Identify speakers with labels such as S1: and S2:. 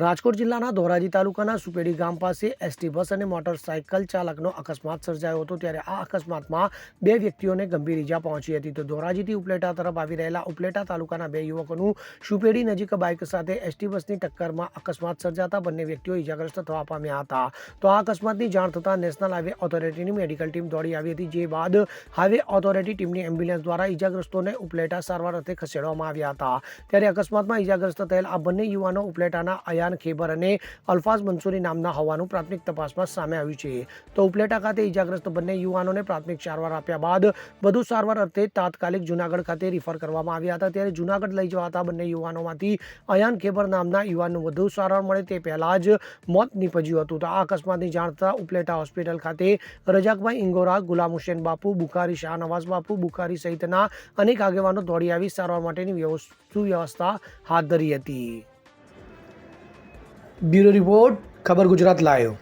S1: રાજકોટ જિલ્લાના ધોરાજી તાલુકાના સુપેડી ગામ પાસે એસટી બસ અને મોટરસાયકલ ચાલકનો અકસ્માત સર્જાયો હતો। ત્યારે આ અકસ્માતમાં બે વ્યક્તિઓને ગંભીર ઈજા પહોંચી હતી। તો ધોરાજીથી ઉપલેટા તરફ આવી રહેલા ઉપલેટા તાલુકાના બે યુવકોનું સુપેડી નજીક બાઇક સાથે એસટી બસની ટક્કરમાં અકસ્માત સર્જાતા બંને વ્યક્તિઓ ઈજાગ્રસ્ત થવા પામ્યા હતા। તો આ અકસ્માતની જાણ થતાં નેશનલ હાઈવે ઓથોરિટીની મેડિકલ ટીમ દોડી આવી હતી, જે બાદ હાઈવે ઓથોરિટી ટીમની એમ્બ્યુલન્સ દ્વારા ઈજાગ્રસ્તોને ઉપલેટા સારવાર અર્થે ખસેડવામાં આવ્યા હતા। ત્યારે અકસ્માતમાં ઈજાગ્રસ્ત થયેલ આ બંને યુવાનો ઉપલેટાના અયાન ખેબર અને અલ્ફાઝ મંસૂરી નામના હોવાનું પ્રાથમિક તપાસમાં સામે આવ્યું છે। તો ઉપલેટા ખાતે ઈજાગ્રસ્ત બંને યુવાનોને પ્રાથમિક સારવાર આપ્યા બાદ વધુ સારવાર અર્થે તાત્કાલિક જૂનાગઢ ખાતે રિફર કરવામાં આવ્યા હતા। ત્યારે જૂનાગઢ લઈ જવાતા બંને યુવાનોમાંથી અયાન ખેબર નામના યુવાનનું વધુ સારવાર મળે તે પહેલા જ મોત નીપજ્યું હતું। તો આ અકસ્માતની જાણ થતાં ઉપલેટા હોસ્પિટલ ખાતે રજાકભાઈ ઇંગોરા, ગુલામ હુસેન બાપુ, બુખારી, શાહનવાઝ બાપુ, બુખારી સહિતના અનેક આગેવાનો દોડી આવી સારવાર માટેની સુવ્યવસ્થા હાથ ધરી હતી। બ્યુરો રિપોર્ટ, ખબર ગુજરાત લાઈવ।